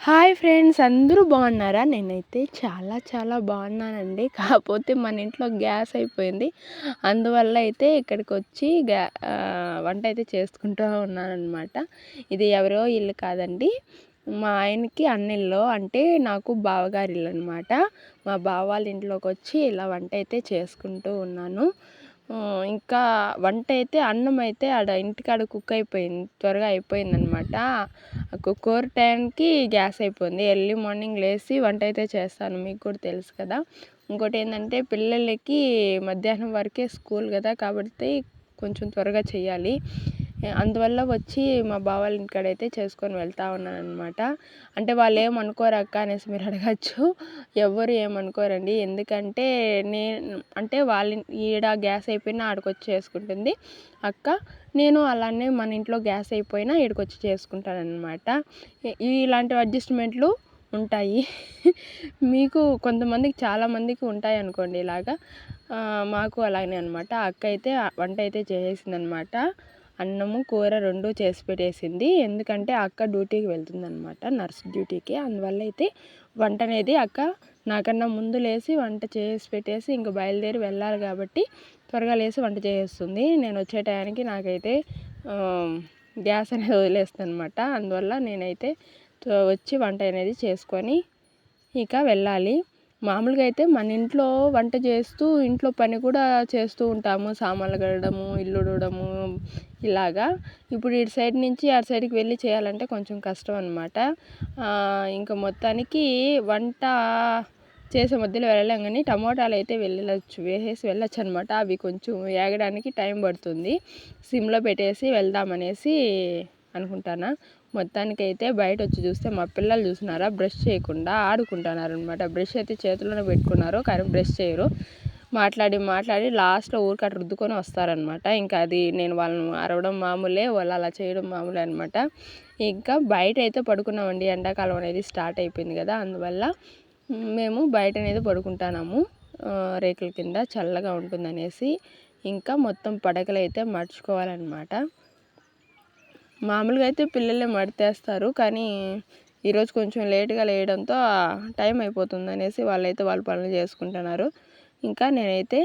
Hi friends, అందరూ బాగున్నారా? నేనైతే చాలా చాలా బాగున్నానండి. కాకపోతే మన ఇంట్లో గ్యాస్ అయిపోయింది. అందువల్ల అయితే ఇక్కడికి వచ్చి వంట అయితే చేసుకుంటూ ఉన్నానన్నమాట. ఇది ఎవరో ఇల్లు కాదండి, మా ఆయనకి అన్నిల్లో, అంటే నాకు బావగారి ఇల్లు అనమాట. మా బావ వాళ్ళ ఇంట్లోకి వచ్చి ఇలా వంట అయితే చేసుకుంటూ ఉన్నాను. ఇంకా వంట అయితే, అన్నం అయితే ఆడ ఇంటికాడ కుక్ అయిపోయింది, త్వరగా అయిపోయిందనమాట. కూర టైంకి గ్యాస్ అయిపోయింది. ఎర్లీ మార్నింగ్ లేచి వంట అయితే చేస్తాను, మీకు కూడా తెలుసు కదా. ఇంకోటి ఏంటంటే, పిల్లలకి మధ్యాహ్నం వరకే స్కూల్ కదా, కాబట్టి కొంచెం త్వరగా చేయాలి. అందువల్ల వచ్చి మా బావ వాళ్ళ ఇంటికాడైతే చేసుకొని వెళ్తూ ఉన్నాను అనమాట. అంటే వాళ్ళు ఏమనుకోరు అక్క అనేసి మీరు అడగచ్చు. ఎవ్వరు ఏమనుకోరండి, ఎందుకంటే అంటే వాళ్ళ ఈడ గ్యాస్ అయిపోయినా ఆడికొచ్చి చేసుకుంటుంది అక్క. నేను అలానే మన ఇంట్లో గ్యాస్ అయిపోయినా ఈడికొచ్చి చేసుకుంటానన్నమాట. ఇలాంటి అడ్జస్ట్మెంట్లు ఉంటాయి. మీకు కొంతమందికి, చాలామందికి ఉంటాయి అనుకోండి ఇలాగా. మాకు అలానే అనమాట. అక్క అయితే వంట అయితే చేసేసిందనమాట. అన్నము కూర రెండు చేసి పెట్టేసింది. ఎందుకంటే అక్క డ్యూటీకి వెళ్తుందనమాట, నర్స్ డ్యూటీకి. అందువల్ల అయితే వంట అనేది అక్క నాకన్నా ముందు లేచి వంట చేసి పెట్టేసి ఇంక బయలుదేరి వెళ్ళాలి కాబట్టి త్వరగా లేచి వంట చేసేస్తుంది. నేను వచ్చే టయానికి నాకైతే గ్యాస్ అనేది వదిలేస్తుంది అనమాట. అందువల్ల నేనైతే వచ్చి వంట అనేది చేసుకొని ఇక వెళ్ళాలి. మామూలుగా అయితే మన ఇంట్లో వంట చేస్తూ ఇంట్లో పని కూడా చేస్తూ ఉంటాము, సామాన్లు కడగడము, ఇల్లు ఉడవడము ఇలాగా. ఇప్పుడు ఇటు సైడ్ నుంచి అటు సైడ్కి వెళ్ళి చేయాలంటే కొంచెం కష్టం అనమాట. ఇంకా మొత్తానికి వంట చేసే మధ్యలో వెళ్ళలేం, కానీ టమోటాలు అయితే వేసేసి వెళ్ళొచ్చు అనమాట. అవి కొంచెం వేగడానికి టైం పడుతుంది. సిమ్లో పెట్టేసి వెళ్దామనేసి అనుకుంటాను. మొత్తానికైతే బయట వచ్చి చూస్తే మా పిల్లలు చూసినారా, బ్రష్ చేయకుండా ఆడుకుంటున్నారు అనమాట. బ్రష్ అయితే చేతిలోనే పెట్టుకున్నారు, కానీ బ్రష్ చేయరు. మాట్లాడి లాస్ట్లో ఊరికట్ట రుద్దుకొని వస్తారనమాట. ఇంకా అది నేను వాళ్ళని అరవడం మామూలే, వాళ్ళు అలా చేయడం మామూలే అనమాట. ఇంకా బయట అయితే పడుకున్నామండి, ఎండాకాలం అనేది స్టార్ట్ అయిపోయింది కదా, అందువల్ల మేము బయట అనేది పడుకుంటున్నాము, రేకుల కింద చల్లగా ఉంటుందనేసి. ఇంకా మొత్తం పడకలు అయితే మర్చుకోవాలన్నమాట. మామూలుగా అయితే పిల్లలే మడతేస్తారు, కానీ ఈరోజు కొంచెం లేట్గా లేయడంతో టైం అయిపోతుంది అనేసి వాళ్ళైతే వాళ్ళ పనులు చేసుకుంటున్నారు. ఇంకా నేనైతే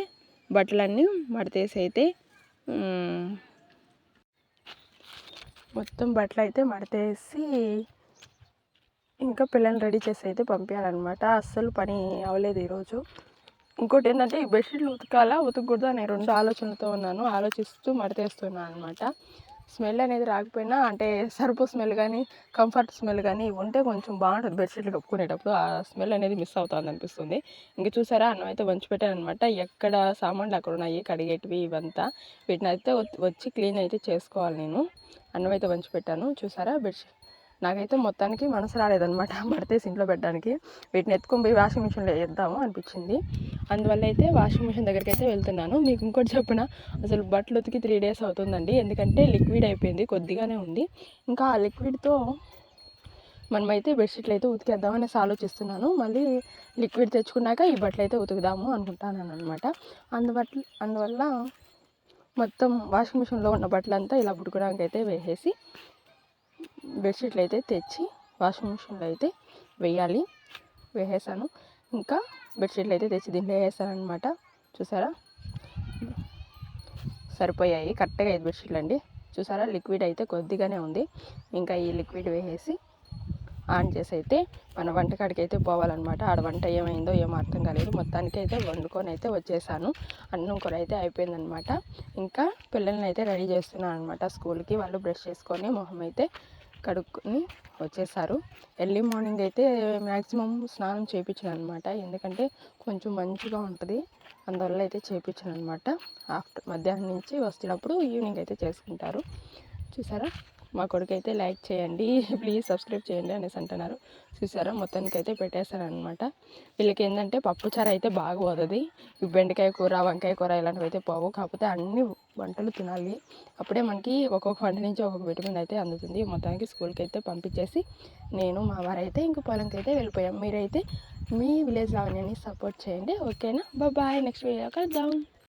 బట్టలన్నీ మడతేసి అయితే మొత్తం బట్టలు అయితే మడతేసి ఇంకా పిల్లల్ని రెడీ చేసి అయితే పంపించాలన్నమాట. అస్సలు పని అవ్వలేదు ఈరోజు. ఇంకోటి ఏంటంటే, ఈ బెడ్షీట్లు ఉతకకూడదు అనే రెండు ఆలోచనలతో ఆలోచిస్తూ మడతేస్తున్నాను అనమాట. స్మెల్ అనేది రాకపోయినా, అంటే సరుపు స్మెల్ కానీ కంఫర్ట్ స్మెల్ కానీ ఉంటే కొంచెం బాగుంటుంది. బెడ్షీట్లు కప్పుకునేటప్పుడు ఆ స్మెల్ అనేది మిస్ అవుతుంది అనిపిస్తుంది. ఇంక చూసారా, అన్నం అయితే వంచి పెట్టాను అనమాట. ఎక్కడ సామాన్లు అక్కడ ఉన్నాయి కడిగేటివి, ఇవంతా వీటిని అయితే వచ్చి క్లీన్ అయితే చేసుకోవాలి. నేను అన్నం అయితే వంచి పెట్టాను. చూసారా, బెడ్షీట్ నాకైతే మొత్తానికి మనసు రాలేదనమాట మడతేసి ఇంట్లో పెట్టడానికి. వీటిని ఎత్తుకొని పోయి వాషింగ్ మిషన్లో వేద్దాము అనిపించింది. అందువల్ల అయితే వాషింగ్ మిషన్ దగ్గరికి అయితే వెళ్తున్నాను. మీకు ఇంకోటి చెప్పిన, అసలు బట్టలు ఉతికి 3 days అవుతుందండి, ఎందుకంటే లిక్విడ్ అయిపోయింది, కొద్దిగానే ఉంది. ఇంకా ఆ లిక్విడ్తో మనమైతే బెడ్షీట్లు అయితే ఉతికేద్దామనేసి ఆలోచిస్తున్నాను. మళ్ళీ లిక్విడ్ తెచ్చుకున్నాక ఈ బట్టలు అయితే ఉతుకుదాము అనుకుంటాను అనమాట. అందువల్ల మొత్తం వాషింగ్ మిషన్లో ఉన్న బట్టలంతా ఇలా ఉడకడానికి అయితే వేసేసి బెడ్షీట్లు అయితే తెచ్చి వాషింగ్ మిషన్లో అయితే వేసేసాను. ఇంకా బెడ్షీట్లు అయితే తెచ్చి దీంట్లో వేసేసాను అనమాట. చూసారా, సరిపోయాయి కరెక్ట్గా 5 బెడ్షీట్లు అండి. చూసారా, లిక్విడ్ అయితే కొద్దిగానే ఉంది. ఇంకా ఈ లిక్విడ్ వేసేసి ఆన్ చేసి అయితే మన వంటకాడికి అయితే పోవాలన్నమాట. ఆడ వంట ఏమైందో ఏమో అర్థం కాలేదు. మొత్తానికి అయితే వండుకొని అయితే వచ్చేసాను. అన్నం కూర అయితే అయిపోయిందనమాట. ఇంకా పిల్లల్ని అయితే రెడీ చేస్తున్నాను అనమాట స్కూల్కి. వాళ్ళు బ్రష్ చేసుకొని మొహం అయితే కడుక్కొని వచ్చేసారు. ఎర్లీ మార్నింగ్ అయితే మ్యాక్సిమం స్నానం చేయించాను అనమాట, ఎందుకంటే కొంచెం మంచిగా ఉంటుంది. అందువల్ల అయితే చేయించాను అనమాట. మధ్యాహ్నం నుంచి వస్తున్నప్పుడు ఈవినింగ్ అయితే చేసుకుంటారు. చూసారా, మా కొడుకు అయితే లైక్ చేయండి, ప్లీజ్ సబ్స్క్రైబ్ చేయండి అనేసి అంటున్నారు. చూసారా, మొత్తానికి అయితే పెట్టేశాను అనమాట. వీళ్ళకి ఏంటంటే పప్పుచారు అయితే బాగా పోతుంది. బెండకాయ కూర, వంకాయ కూర ఇలాంటివి అయితే పోవు. కాకపోతే అన్ని వంటలు తినాలి, అప్పుడే మనకి ఒక్కొక్క వంట నుంచి ఒక్కొక్క విటమిన్ అయితే అందుతుంది. మొత్తానికి స్కూల్కి అయితే పంపించేసి నేను మా వారైతే ఇంక పొలంకి అయితే వెళ్ళిపోయాం. మీరైతే మీ విలేజ్ లావణ్యాన్ని సపోర్ట్ చేయండి, ఓకేనా? బాయ్, నెక్స్ట్ వీడియో కలుద్దాం.